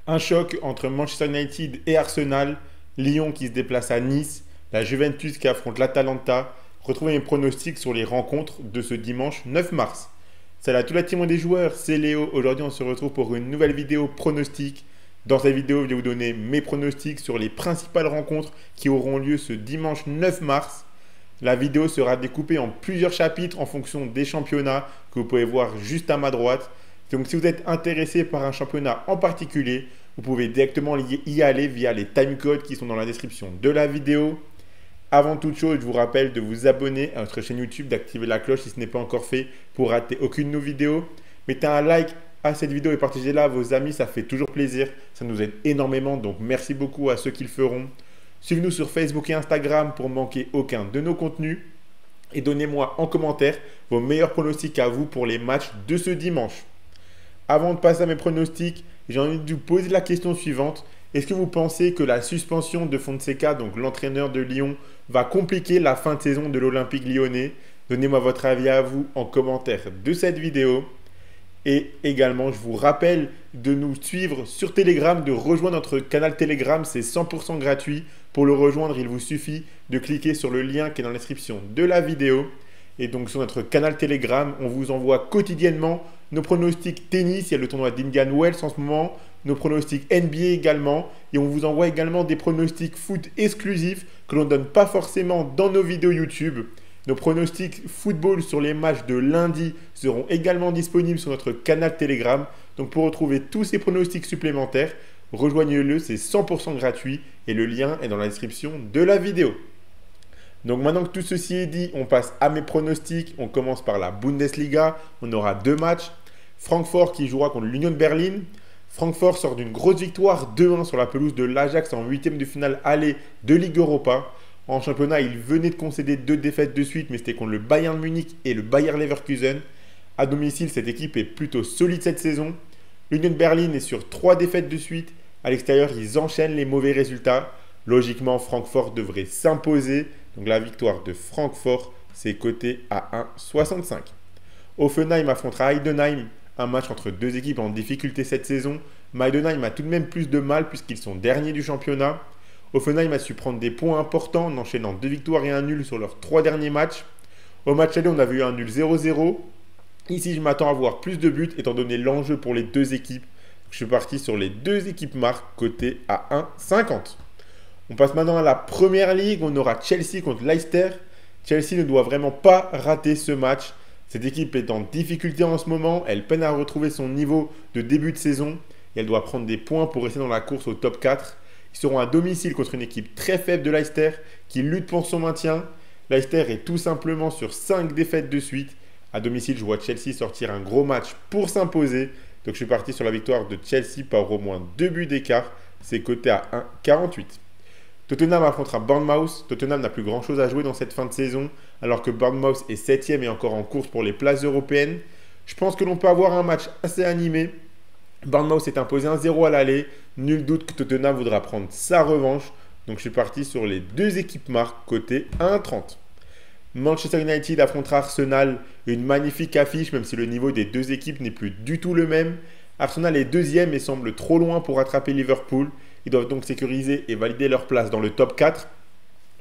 Un choc entre Manchester United et Arsenal, Lyon qui se déplace à Nice, la Juventus qui affronte l'Atalanta. Retrouvez mes pronostics sur les rencontres de ce dimanche 9 mars. Salut à tout la team des joueurs, c'est Léo. Aujourd'hui, on se retrouve pour une nouvelle vidéo pronostic. Dans cette vidéo, je vais vous donner mes pronostics sur les principales rencontres qui auront lieu ce dimanche 9 mars. La vidéo sera découpée en plusieurs chapitres en fonction des championnats que vous pouvez voir juste à ma droite. Donc si vous êtes intéressé par un championnat en particulier, vous pouvez directement y aller via les timecodes qui sont dans la description de la vidéo. Avant toute chose, je vous rappelle de vous abonner à notre chaîne YouTube, d'activer la cloche si ce n'est pas encore fait pour rater aucune de nos vidéos. Mettez un like à cette vidéo et partagez-la à vos amis, ça fait toujours plaisir, ça nous aide énormément, donc merci beaucoup à ceux qui le feront. Suivez-nous sur Facebook et Instagram pour ne manquer aucun de nos contenus. Et donnez-moi en commentaire vos meilleurs pronostics à vous pour les matchs de ce dimanche. Avant de passer à mes pronostics, j'ai envie de vous poser la question suivante. Est-ce que vous pensez que la suspension de Fonseca, donc l'entraîneur de Lyon, va compliquer la fin de saison de l'Olympique lyonnais? Donnez-moi votre avis à vous en commentaire de cette vidéo. Et également, je vous rappelle de nous suivre sur Telegram, de rejoindre notre canal Telegram. C'est 100% gratuit. Pour le rejoindre, il vous suffit de cliquer sur le lien qui est dans la description de la vidéo. Et donc sur notre canal Telegram, on vous envoie quotidiennement nos pronostics tennis. Il y a le tournoi d'Indian Wells en ce moment. Nos pronostics NBA également. Et on vous envoie également des pronostics foot exclusifs que l'on ne donne pas forcément dans nos vidéos YouTube. Nos pronostics football sur les matchs de lundi seront également disponibles sur notre canal Telegram. Donc pour retrouver tous ces pronostics supplémentaires, rejoignez-le, c'est 100% gratuit et le lien est dans la description de la vidéo. Donc maintenant que tout ceci est dit, on passe à mes pronostics. On commence par la Bundesliga. On aura deux matchs. Francfort qui jouera contre l'Union de Berlin. Francfort sort d'une grosse victoire 2-1 sur la pelouse de l'Ajax en huitième de finale aller de Ligue Europa. En championnat, il venait de concéder deux défaites de suite, mais c'était contre le Bayern Munich et le Bayer Leverkusen. À domicile, cette équipe est plutôt solide cette saison. L'Union de Berlin est sur 3 défaites de suite. À l'extérieur, ils enchaînent les mauvais résultats. Logiquement, Francfort devrait s'imposer. Donc la victoire de Francfort, c'est coté à 1,65. Hoffenheim affrontera Heidenheim, un match entre deux équipes en difficulté cette saison. Mais Heidenheim a tout de même plus de mal puisqu'ils sont derniers du championnat. Hoffenheim a su prendre des points importants en enchaînant 2 victoires et un nul sur leurs 3 derniers matchs. Au match aller, on avait eu un nul 0-0. Ici, je m'attends à voir plus de buts étant donné l'enjeu pour les deux équipes. Je suis parti sur les deux équipes marques côté à 1,50. On passe maintenant à la première ligue. On aura Chelsea contre Leicester. Chelsea ne doit vraiment pas rater ce match. Cette équipe est en difficulté en ce moment. Elle peine à retrouver son niveau de début de saison. Et elle doit prendre des points pour rester dans la course au top 4. Ils seront à domicile contre une équipe très faible de Leicester qui lutte pour son maintien. Leicester est tout simplement sur 5 défaites de suite. À domicile, je vois Chelsea sortir un gros match pour s'imposer. Donc je suis parti sur la victoire de Chelsea par au moins 2 buts d'écart. C'est coté à 1,48. Tottenham affrontera Bournemouth. Tottenham n'a plus grand chose à jouer dans cette fin de saison, alors que Bournemouth est 7e et encore en course pour les places européennes. Je pense que l'on peut avoir un match assez animé. Bournemouth s'est imposé 1-0 à l'aller. Nul doute que Tottenham voudra prendre sa revanche. Donc je suis parti sur les deux équipes marques côté 1,30. Manchester United affrontera Arsenal. Une magnifique affiche, même si le niveau des deux équipes n'est plus du tout le même. Arsenal est deuxième et semble trop loin pour rattraper Liverpool. Ils doivent donc sécuriser et valider leur place dans le top 4.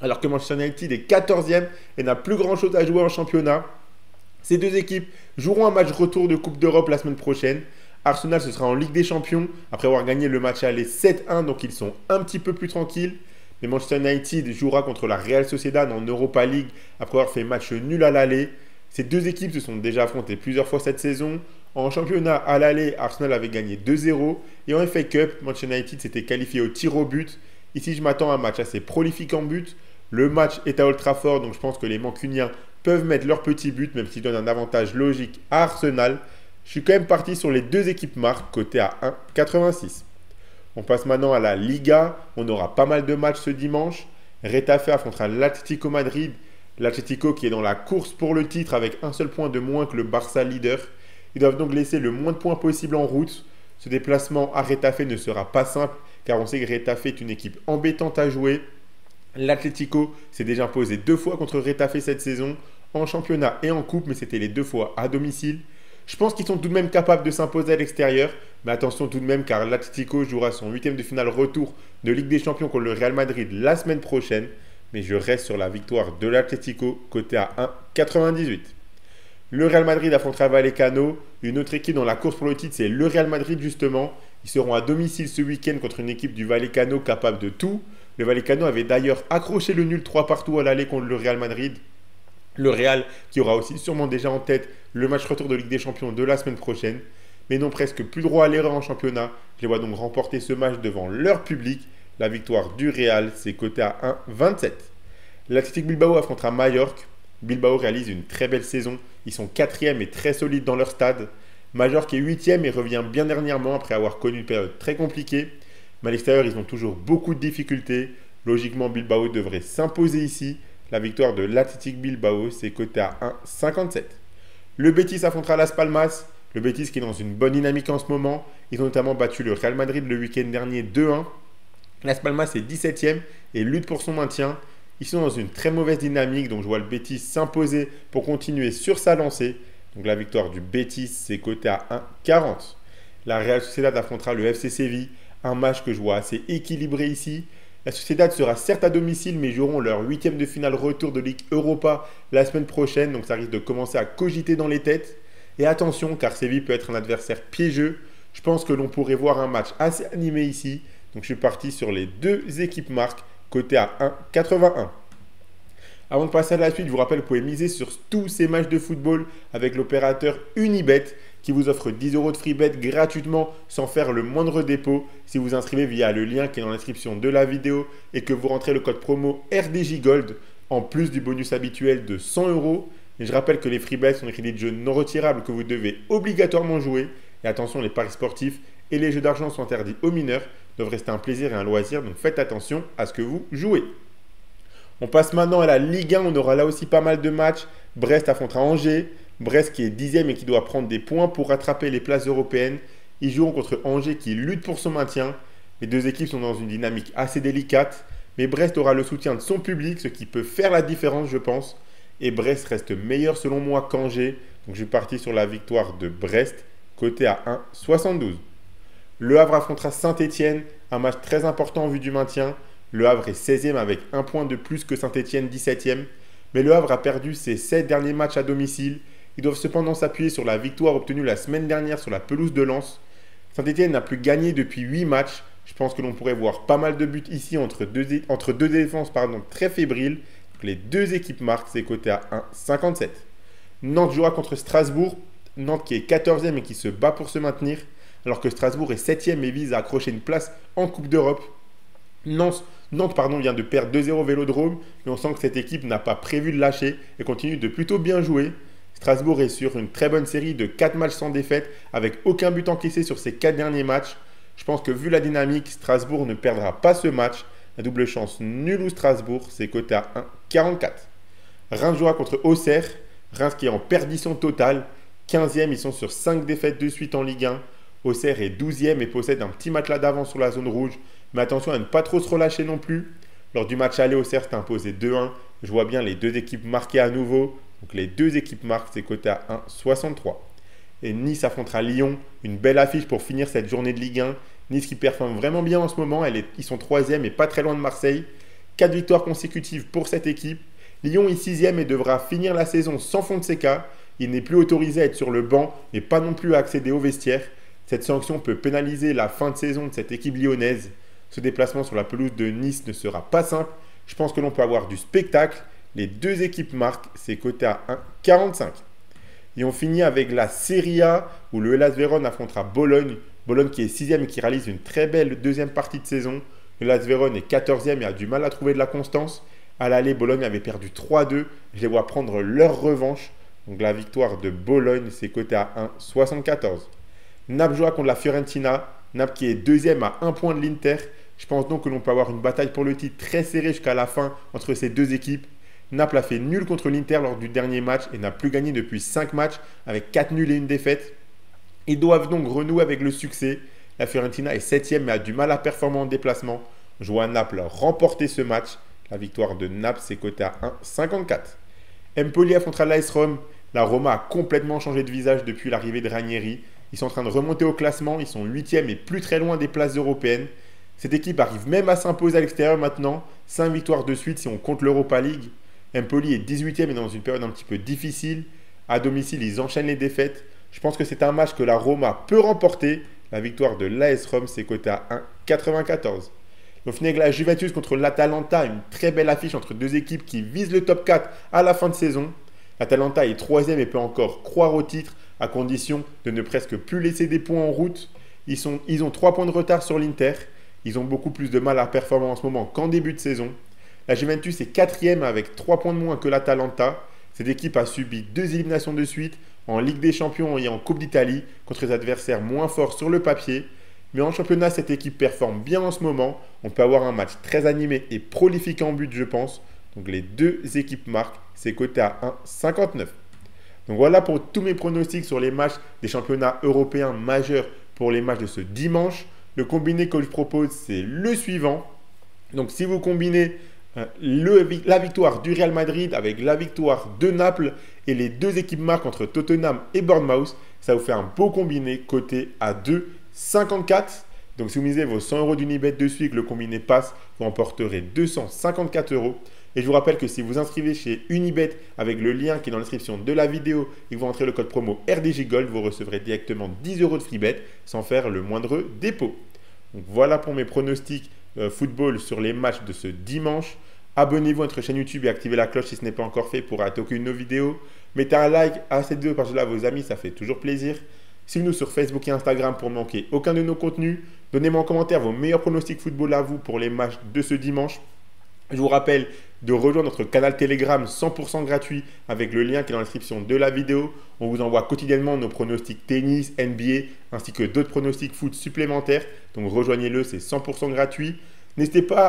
Alors que Manchester United est 14e et n'a plus grand chose à jouer en championnat. Ces deux équipes joueront un match retour de Coupe d'Europe la semaine prochaine. Arsenal, ce sera en Ligue des Champions, après avoir gagné le match aller 7-1, donc ils sont un petit peu plus tranquilles. Mais Manchester United jouera contre la Real Sociedad en Europa League, après avoir fait match nul à l'aller. Ces deux équipes se sont déjà affrontées plusieurs fois cette saison. En championnat à l'aller, Arsenal avait gagné 2-0. Et en FA Cup, Manchester United s'était qualifié au tir au but. Ici, je m'attends à un match assez prolifique en but. Le match est à Old Trafford, donc je pense que les Mancuniens peuvent mettre leur petit but, même s'ils donnent un avantage logique à Arsenal. Je suis quand même parti sur les deux équipes marques, côté à 1,86. On passe maintenant à la Liga. On aura pas mal de matchs ce dimanche. Retafe affrontera l'Atlético Madrid. L'Atlético qui est dans la course pour le titre avec un seul point de moins que le Barça leader. Ils doivent donc laisser le moins de points possible en route. Ce déplacement à Retafe ne sera pas simple car on sait que Retafe est une équipe embêtante à jouer. L'Atlético s'est déjà imposé 2 fois contre Retafe cette saison, en championnat et en coupe, mais c'était les 2 fois à domicile. Je pense qu'ils sont tout de même capables de s'imposer à l'extérieur, mais attention tout de même car l'Atlético jouera son huitième de finale retour de Ligue des Champions contre le Real Madrid la semaine prochaine, mais je reste sur la victoire de l'Atlético, côté à 1,98. Le Real Madrid affrontera Vallecano, une autre équipe dans la course pour le titre, c'est le Real Madrid justement. Ils seront à domicile ce week-end contre une équipe du Vallecano capable de tout. Le Vallecano avait d'ailleurs accroché le nul 3-3 à l'aller contre le Real Madrid. Le Real qui aura aussi sûrement déjà en tête le match retour de Ligue des Champions de la semaine prochaine, mais n'ont presque plus droit à l'erreur en championnat. Je les vois donc remporter ce match devant leur public. La victoire du Real, c'est coté à 1,27. L'Athletic Bilbao affrontera Mallorca. Bilbao réalise une très belle saison. Ils sont 4e et très solides dans leur stade. Mallorca est 8e et revient bien dernièrement après avoir connu une période très compliquée. Mais à l'extérieur, ils ont toujours beaucoup de difficultés. Logiquement, Bilbao devrait s'imposer ici. La victoire de l'Athletic Bilbao, c'est coté à 1,57. Le Betis affrontera Las Palmas. Le Betis qui est dans une bonne dynamique en ce moment. Ils ont notamment battu le Real Madrid le week-end dernier 2-1. Las Palmas est 17e et lutte pour son maintien. Ils sont dans une très mauvaise dynamique, donc je vois le Betis s'imposer pour continuer sur sa lancée. Donc la victoire du Betis, c'est coté à 1,40. La Real Sociedad affrontera le FC Séville, un match que je vois assez équilibré ici. La Sociedad sera certes à domicile, mais joueront leur huitième de finale retour de Ligue Europa la semaine prochaine, donc ça risque de commencer à cogiter dans les têtes. Et attention, car Séville peut être un adversaire piégeux. Je pense que l'on pourrait voir un match assez animé ici. Donc je suis parti sur les deux équipes marques, coté à 1,81. Avant de passer à la suite, je vous rappelle que vous pouvez miser sur tous ces matchs de football avec l'opérateur Unibet qui vous offre 10 € de free bet gratuitement sans faire le moindre dépôt si vous inscrivez via le lien qui est dans la description de la vidéo et que vous rentrez le code promo RDJ Gold en plus du bonus habituel de 100 €. Et je rappelle que les free bets sont des crédits de jeu non retirables que vous devez obligatoirement jouer. Et attention, les paris sportifs et les jeux d'argent sont interdits aux mineurs, doivent rester un plaisir et un loisir, donc faites attention à ce que vous jouez. On passe maintenant à la Ligue 1, on aura là aussi pas mal de matchs. Brest affrontera Angers, Brest qui est 10e et qui doit prendre des points pour rattraper les places européennes. Ils joueront contre Angers qui lutte pour son maintien. Les deux équipes sont dans une dynamique assez délicate, mais Brest aura le soutien de son public, ce qui peut faire la différence je pense. Et Brest reste meilleur selon moi qu'Angers, donc je suis parti sur la victoire de Brest, coté à 1,72. Le Havre affrontera Saint-Etienne, un match très important en vue du maintien. Le Havre est 16e avec un point de plus que Saint-Etienne 17e. Mais le Havre a perdu ses 7 derniers matchs à domicile. Ils doivent cependant s'appuyer sur la victoire obtenue la semaine dernière sur la pelouse de Lens. Saint-Etienne n'a plus gagné depuis 8 matchs. Je pense que l'on pourrait voir pas mal de buts ici entre deux défenses très fébriles. Donc les deux équipes marquent, c'est coté à 1,57. Nantes jouera contre Strasbourg. Nantes qui est 14e et qui se bat pour se maintenir, alors que Strasbourg est 7e et vise à accrocher une place en Coupe d'Europe. Nantes vient de perdre 2-0 au Vélodrome, mais on sent que cette équipe n'a pas prévu de lâcher et continue de plutôt bien jouer. Strasbourg est sur une très bonne série de 4 matchs sans défaite, avec aucun but encaissé sur ces 4 derniers matchs. Je pense que vu la dynamique, Strasbourg ne perdra pas ce match. La double chance nul ou Strasbourg, c'est coté à 1,44. Reims jouera contre Auxerre. Reims qui est en perdition totale. 15e, ils sont sur 5 défaites de suite en Ligue 1. Auxerre est 12e et possède un petit matelas d'avance sur la zone rouge. Mais attention à ne pas trop se relâcher non plus. Lors du match aller, Auxerre s'est imposé 2-1. Je vois bien les deux équipes marquées à nouveau. Donc les deux équipes marquent, c'est coté à 1,63. Et Nice affrontera Lyon. Une belle affiche pour finir cette journée de Ligue 1. Nice qui performe vraiment bien en ce moment. Ils sont 3e et pas très loin de Marseille. 4 victoires consécutives pour cette équipe. Lyon est 6e et devra finir la saison sans Fonseca. Il n'est plus autorisé à être sur le banc, mais pas non plus à accéder au vestiaire. Cette sanction peut pénaliser la fin de saison de cette équipe lyonnaise. Ce déplacement sur la pelouse de Nice ne sera pas simple. Je pense que l'on peut avoir du spectacle. Les deux équipes marquent, c'est coté à 1,45. Et on finit avec la Serie A où le Hellas Vérone affrontera Bologne. Bologne qui est 6e et qui réalise une très belle deuxième partie de saison. Le Hellas Vérone est 14e et a du mal à trouver de la constance. À l'aller, Bologne avait perdu 3-2. Je les vois prendre leur revanche. Donc la victoire de Bologne, c'est coté à 1,74. Naples jouera contre la Fiorentina. Naples qui est 2e à 1 point de l'Inter. Je pense donc que l'on peut avoir une bataille pour le titre très serrée jusqu'à la fin entre ces deux équipes. Naples a fait nul contre l'Inter lors du dernier match et n'a plus gagné depuis 5 matchs avec 4 nuls et une défaite. Ils doivent donc renouer avec le succès. La Fiorentina est 7e mais a du mal à performer en déplacement. Je vois Naples remporter ce match. La victoire de Naples, c'est coté à 1,54. Empoli affrontera l'AS Rome. La Roma a complètement changé de visage depuis l'arrivée de Ranieri. Ils sont en train de remonter au classement, ils sont 8e et plus très loin des places européennes. Cette équipe arrive même à s'imposer à l'extérieur maintenant, 5 victoires de suite si on compte l'Europa League. Empoli est 18e et dans une période un petit peu difficile. À domicile, ils enchaînent les défaites. Je pense que c'est un match que la Roma peut remporter. La victoire de l'AS Rome, c'est coté à 1,94. On finit avec la Juventus contre l'Atalanta, une très belle affiche entre deux équipes qui visent le top 4 à la fin de saison. L'Atalanta est 3e et peut encore croire au titre à condition de ne presque plus laisser des points en route. Ils ont 3 points de retard sur l'Inter. Ils ont beaucoup plus de mal à performer en ce moment qu'en début de saison. La Juventus est 4e avec 3 points de moins que l'Atalanta. Cette équipe a subi 2 éliminations de suite en Ligue des Champions et en Coupe d'Italie contre des adversaires moins forts sur le papier. Mais en championnat, cette équipe performe bien en ce moment. On peut avoir un match très animé et prolifique en but, je pense. Donc les deux équipes marquent. C'est coté à 1,59. Donc voilà pour tous mes pronostics sur les matchs des championnats européens majeurs pour les matchs de ce dimanche. Le combiné que je propose, c'est le suivant. Donc si vous combinez la victoire du Real Madrid avec la victoire de Naples et les deux équipes marquent entre Tottenham et Bournemouth, ça vous fait un beau combiné coté à 2,54. Donc si vous misez vos 100 € d'Unibet dessus et que le combiné passe, vous emporterez 254 €. Et je vous rappelle que si vous inscrivez chez Unibet avec le lien qui est dans la description de la vidéo et que vous entrez le code promo RDJGold, vous recevrez directement 10 € de free bet sans faire le moindre dépôt. Donc voilà pour mes pronostics football sur les matchs de ce dimanche. Abonnez-vous à notre chaîne YouTube et activez la cloche si ce n'est pas encore fait pour rater aucune de nos vidéos. Mettez un like à cette vidéo, partagez-la à vos amis, ça fait toujours plaisir. Suivez-nous sur Facebook et Instagram pour ne manquer aucun de nos contenus. Donnez-moi en commentaire vos meilleurs pronostics football à vous pour les matchs de ce dimanche. Je vous rappelle de rejoindre notre canal Telegram 100% gratuit avec le lien qui est dans la description de la vidéo. On vous envoie quotidiennement nos pronostics tennis, NBA ainsi que d'autres pronostics foot supplémentaires. Donc rejoignez-le, c'est 100% gratuit. N'hésitez pas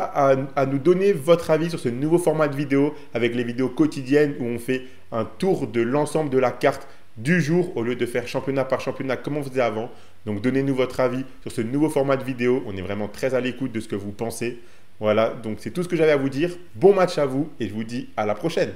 à nous donner votre avis sur ce nouveau format de vidéo avec les vidéos quotidiennes où on fait un tour de l'ensemble de la carte du jour au lieu de faire championnat par championnat comme on faisait avant. Donc donnez-nous votre avis sur ce nouveau format de vidéo. On est vraiment très à l'écoute de ce que vous pensez. Voilà, donc c'est tout ce que j'avais à vous dire. Bon match à vous et je vous dis à la prochaine.